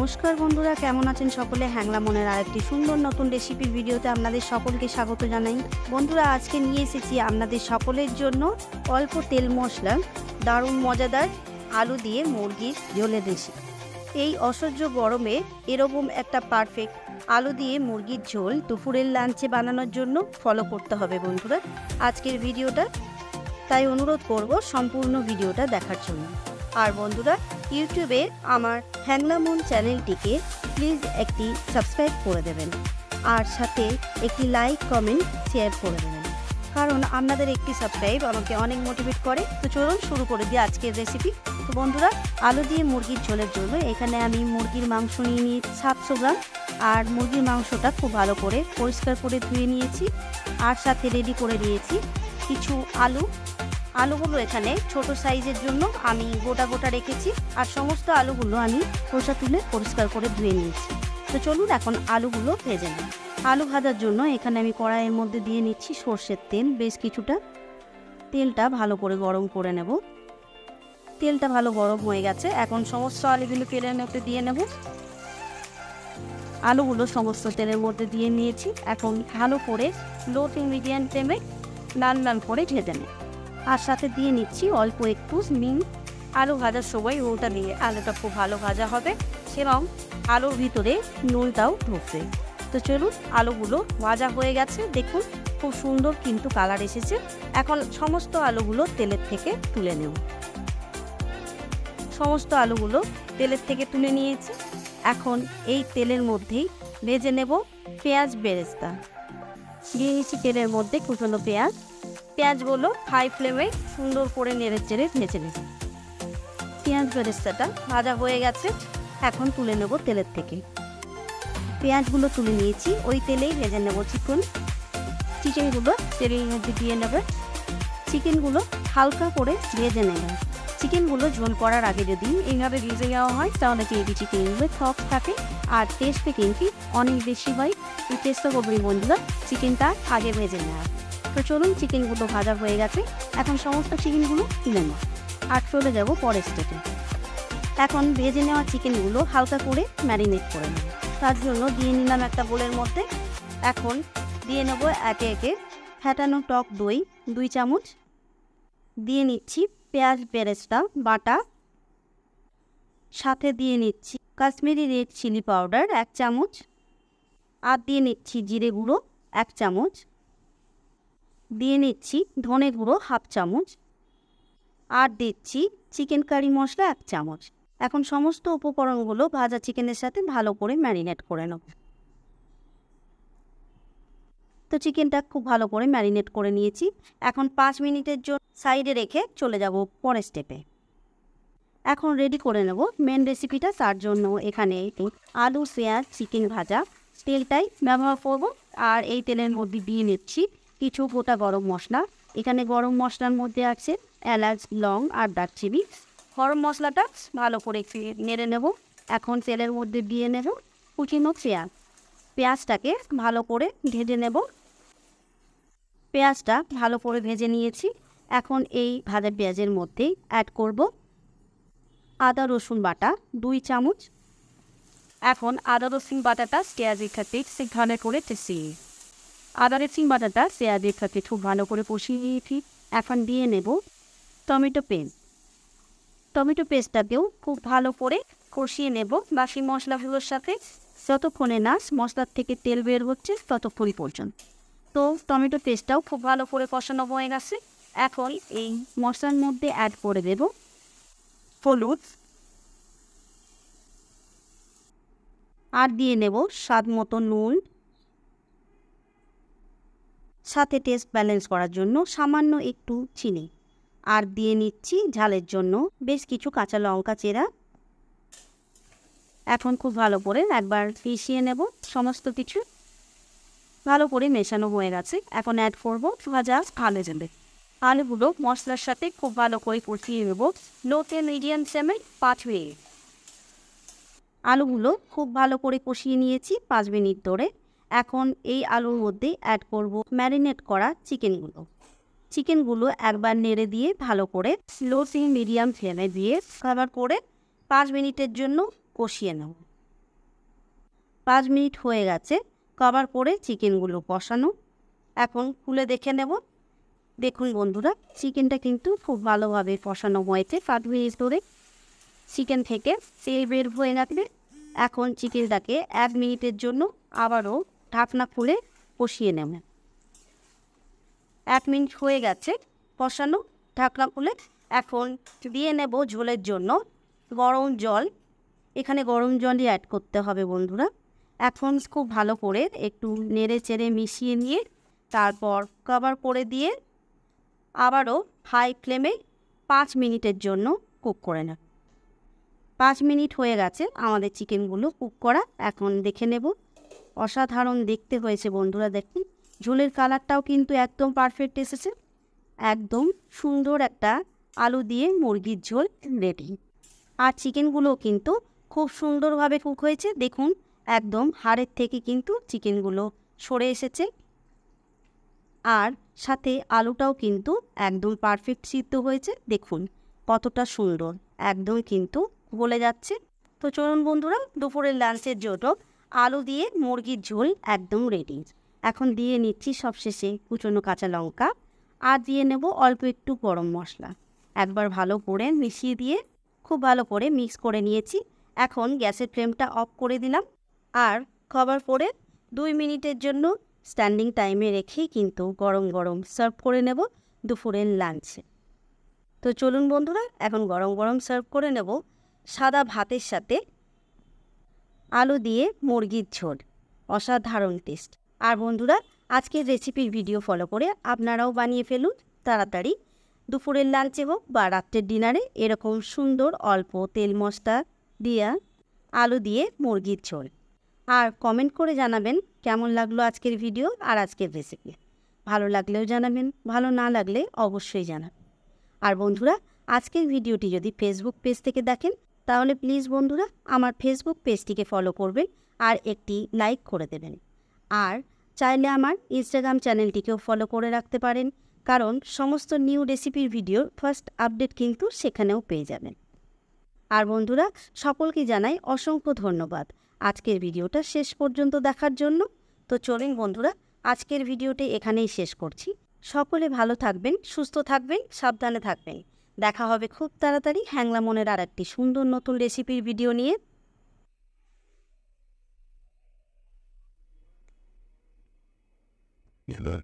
নমস্কার বন্ধুরা, কেমন আছেন সকলে? হ্যাংলা মনের আরেকটি সুন্দর নতুন রেসিপির ভিডিওতে আপনাদের সকলকে স্বাগত জানাই। বন্ধুরা, আজকে নিয়ে এসেছি আপনাদের সকলের জন্য অল্প তেল মশলা দারুণ মজাদার আলু দিয়ে মুরগির ঝোলের রেসিপি। এই অসহ্য গরমে এরকম একটা পারফেক্ট আলু দিয়ে মুরগির ঝোল দুপুরের লাঞ্চে বানানোর জন্য ফলো করতে হবে বন্ধুরা আজকের ভিডিওটা। তাই অনুরোধ করব সম্পূর্ণ ভিডিওটা দেখার জন্য। আর বন্ধুরা, ইউটিউবে আমার হ্যাংলা মন চ্যানেলটিকে প্লিজ একটি সাবস্ক্রাইব করে দেবেন, আর সাথে একটি লাইক কমেন্ট শেয়ার করে দেবেন, কারণ আপনাদের একটি সাবস্ক্রাইব আমাকে অনেক মোটিভেট করে। তো চলুন শুরু করে দিই আজকের রেসিপি। তো বন্ধুরা, আলু দিয়ে মুরগির ঝোলের জন্য এখানে আমি মুরগির মাংস নিয়ে নিয়েছি 700 গ্রাম। আর মুরগির মাংসটা খুব ভালো করে পরিষ্কার করে ধুয়ে নিয়েছি, আর সাথে রেডি করে নিয়েছি কিছু আলুগুলো এখানে ছোট সাইজের জন্য আমি গোটা গোটা রেখেছি, আর সমস্ত আলুগুলো আমি খোসা তুলে পরিষ্কার করে ধুয়ে নিয়েছি। তো চলুন এখন আলুগুলো ভেজে নিই। আলু ভাজার জন্য এখানে আমি কড়াইয়ের মধ্যে দিয়ে নিচ্ছি সর্ষের তেল, বেশ কিছুটা। তেলটা ভালো করে গরম করে নেব। তেলটা ভালো গরম হয়ে গেছে, এখন সমস্ত আলুগুলো তেলের মধ্যে দিয়ে নেব। আলুগুলো সমস্ত তেলের মধ্যে দিয়ে নিয়েছি, এখন ভালো করে লো টু মিডিয়াম ফ্লেমে লাল লাল করে ভেজে নেব। আর সাথে দিয়ে নিচ্ছি অল্প একটু নুন। আলু ভাজার সময় নুনটা দিয়ে আলুটা খুব ভালো ভাজা হবে এবং আলুর ভিতরে নুনটাও ঢুকবে। তো চলুন, আলুগুলো ভাজা হয়ে গেছে, দেখুন খুব সুন্দর কিন্তু কালার এসেছে। এখন সমস্ত আলুগুলো তেলের থেকে তুলে নেব। সমস্ত আলুগুলো তেলের থেকে তুলে নিয়েছি। এখন এই তেলের মধ্যেই ভেজে নেব পেঁয়াজ বেরেস্তা। দিয়ে নিচ্ছি তেলের মধ্যে কুচনো পেঁয়াজগুলো হাই ফ্লেমে সুন্দর করে নেড়ে চেড়ে ভেজে নেব। পেঁয়াজ বেরেস্তাটা ভাজা হয়ে গেছে, এখন তুলে নেব তেলের থেকে। পেঁয়াজগুলো তুলে নিয়েছি, ওই তেলেই ভেজে নেব চিকেনগুলো তেলের মধ্যে দিয়ে নেব। চিকেনগুলো হালকা করে ভেজে নেব। চিকেনগুলো ঝোল করার আগে যদি এইভাবে ভেজে নেওয়া হয় তাহলে কিন্তু চিকেনগুলো সফট থাকে আর টেস্টে কিন্তু অনেক বেশি হয়। চেষ্টা করবেন বন্ধুরা চিকেনটা আগে ভেজে নেওয়া। তো চলুন, চিকেনগুলো ভাজা হয়ে গেছে, এখন সমস্ত চিকেনগুলো তুলে নেব আর চলে যাব পরের স্টেপে। এখন ভেজে নেওয়া চিকেনগুলো হালকা করে ম্যারিনেট করে নেব। তার জন্য দিয়ে নিলাম একটা বোলের মধ্যে। এখন দিয়ে নেব একে একে ফ্যাটানো টক দই 2 চামচ, দিয়ে নিচ্ছি পেঁয়াজ বেরেস্তা বাটা, সাথে দিয়ে নিচ্ছি কাশ্মীরি রেড চিলি পাউডার 1 চামচ, আর দিয়ে নিচ্ছি জিরে গুঁড়ো 1 চামচ, দিয়ে নিচ্ছি ধনে গুঁড়ো 1/2 চামচ, আর দিচ্ছি চিকেন কারি মশলা 1 চামচ। এখন সমস্ত উপকরণগুলো ভাজা চিকেনের সাথে ভালো করে ম্যারিনেট করে নেব। তো চিকেনটা খুব ভালো করে ম্যারিনেট করে নিয়েছি, এখন 5 মিনিটের জন্য সাইডে রেখে চলে যাব পরের স্টেপে। এখন রেডি করে নেব মেন রেসিপিটা। তার জন্য এখানে আলু পেঁয়াজ চিকেন ভাজা তেলটাই ব্যবহার করব, আর এই তেলের মধ্যে দিয়ে নিচ্ছি কিছু গোটা গরম মশলা। এখানে গরম মশলার মধ্যে আছে এলাচ, লং আর দারচিনি। গরম মশলাটা ভালো করে নেড়ে নেব। এখন তেলের মধ্যে দিয়ে নেব কুচিনো পেঁয়াজটাকে ভালো করে ভেজে নেব। পেঁয়াজটা ভালো করে ভেজে নিয়েছি, এখন এই ভাজা পেঁয়াজের মধ্যেই অ্যাড করব আদা রসুন বাটা 2 চামচ। এখন আদা রসুন বাটাটা পেঁয়াজের সাথে ভালো করে কষিয়ে আদা রসুন বাটাটা পেঁয়াজের সাথে খুব ভালো করে কষিয়ে নিয়েছি। এখন দিয়ে নেব টমেটো পেস্টটাকেও খুব ভালো করে কষিয়ে নেব বাকি মশলাগুলোর সাথে, যতক্ষণে না মশলার থেকে তেল বের হচ্ছে ততক্ষণ পর্যন্ত। তো টমেটো পেস্টটাও খুব ভালো করে কষানো হয়ে গেছে। এখন এই মশলার মধ্যে অ্যাড করে দেব হলুদ, আর দিয়ে নেব স্বাদ মতো নুন, সাথে টেস্ট ব্যালেন্স করার জন্য সামান্য একটু চিনি, আর দিয়ে নিচ্ছি ঝালের জন্য বেশ কিছু কাঁচা লঙ্কা চেরা। এখন খুব ভালো করে একবার মিশিয়ে নেব। সমস্ত কিছু ভালো করে মেশানো হয়ে গেছে, এখন অ্যাড করব ভাজা আলুগুলো মশলার সাথে খুব ভালো করে কষিয়ে নেব লো টু মিডিয়াম ফ্লেমে 5 মিনিট। আলুগুলো খুব ভালো করে কষিয়ে নিয়েছি 5 মিনিট ধরে। এখন এই আলুর মধ্যে অ্যাড করব ম্যারিনেট করা চিকেনগুলো একবার নেড়ে দিয়ে ভালো করে লো টু মিডিয়াম ফ্লেমে দিয়ে কভার করে 5 মিনিটের জন্য কষিয়ে নেব। 5 মিনিট হয়ে গেছে কভার করে চিকেনগুলো কষানো। এখন খুলে দেখে নেব। দেখুন বন্ধুরা, চিকেনটা কিন্তু খুব ভালোভাবে কষানো হয়েছে। 5 মিনিট ধরে চিকেন থেকে তেল বের হয়ে যাবে। এখন চিকেনটাকে 1 মিনিটের জন্য আবারও ঢাকনা খুলে কষিয়ে নেব। 1 মিনিট হয়ে গেছে কষানো, ঢাকনা খুলে। এখন দিয়ে নেব ঝোলের জন্য গরম জল। এখানে গরম জলই অ্যাড করতে হবে বন্ধুরা। এখন খুব ভালো করে একটু নেড়ে চেড়ে মিশিয়ে নিয়ে তারপর কভার করে দিয়ে আবারও হাই ফ্লেমে 5 মিনিটের জন্য কুক করে নেব। 5 মিনিট হয়ে গেছে আমাদের চিকেনগুলো কুক করা। এখন দেখে নেব। অসাধারণ দেখতে হয়েছে বন্ধুরা। দেখুন ঝোলের কালারটাও কিন্তু একদম পারফেক্ট এসেছে। একদম সুন্দর একটা আলু দিয়ে মুরগির ঝোল রেডি। আর চিকেনগুলো কিন্তু খুব সুন্দরভাবে কুক হয়েছে। দেখুন একদম হাড়ের থেকে কিন্তু চিকেনগুলো সরে এসেছে। আর সাথে আলুটাও কিন্তু একদম পারফেক্ট সিদ্ধ হয়েছে। দেখুন কতটা সুন্দর, একদম কিন্তু গলে যাচ্ছে। তো চলুন বন্ধুরা, দুপুরের লাঞ্চের জন্য আলু দিয়ে মুরগির ঝোল একদম রেডি। এখন দিয়ে নিচ্ছি সবশেষে কুচনো কাঁচা লঙ্কা আর দিয়ে নেব অল্প একটু গরম মশলা। একবার ভালো করে মিশিয়ে দিয়ে খুব ভালো করে মিক্স করে নিয়েছি। এখন গ্যাসের ফ্লেমটা অফ করে দিলাম আর কভার করে 2 মিনিটের জন্য স্ট্যান্ডিং টাইমে রেখেই কিন্তু গরম গরম সার্ভ করে নেব দুপুরের লাঞ্চে। তো চলুন বন্ধুরা, এখন গরম গরম সার্ভ করে নেব সাদা ভাতের সাথে আলু দিয়ে মুরগির ঝোল। অসাধারণ টেস্ট। আর বন্ধুরা, আজকের রেসিপির ভিডিও ফলো করে আপনারাও বানিয়ে ফেলুন তাড়াতাড়ি। দুপুরের লাঞ্চে হোক বা রাত্রের ডিনারে এরকম সুন্দর অল্প তেল মশলা দিয়া আলু দিয়ে মুরগির ঝোল। আর কমেন্ট করে জানাবেন কেমন লাগলো আজকের ভিডিও আর আজকের রেসিপি। ভালো লাগলেও জানাবেন, ভালো না লাগলে অবশ্যই জানাবেন। আর বন্ধুরা, আজকের ভিডিওটি যদি ফেসবুক পেজ থেকে দেখেন তাহলে প্লিজ বন্ধুরা আমার ফেসবুক পেজটিকে ফলো করবেন আর একটি লাইক করে দেবেন। আর চাইলে আমার ইনস্টাগ্রাম চ্যানেলটিকেও ফলো করে রাখতে পারেন, কারণ সমস্ত নিউ রেসিপির ভিডিওর ফার্স্ট আপডেট কিন্তু সেখানেও পেয়ে যাবেন। আর বন্ধুরা, সকলকে জানাই অসংখ্য ধন্যবাদ আজকের ভিডিওটা শেষ পর্যন্ত দেখার জন্য। তো চলুন বন্ধুরা, আজকের ভিডিওটি এখানেই শেষ করছি। সকলে ভালো থাকবেন, সুস্থ থাকবেন, সাবধানে থাকবেন। দেখা হবে খুব তাড়াতাড়ি হ্যাংলা মনের আর একটি সুন্দর নতুন রেসিপির ভিডিও নিয়ে। Yeah,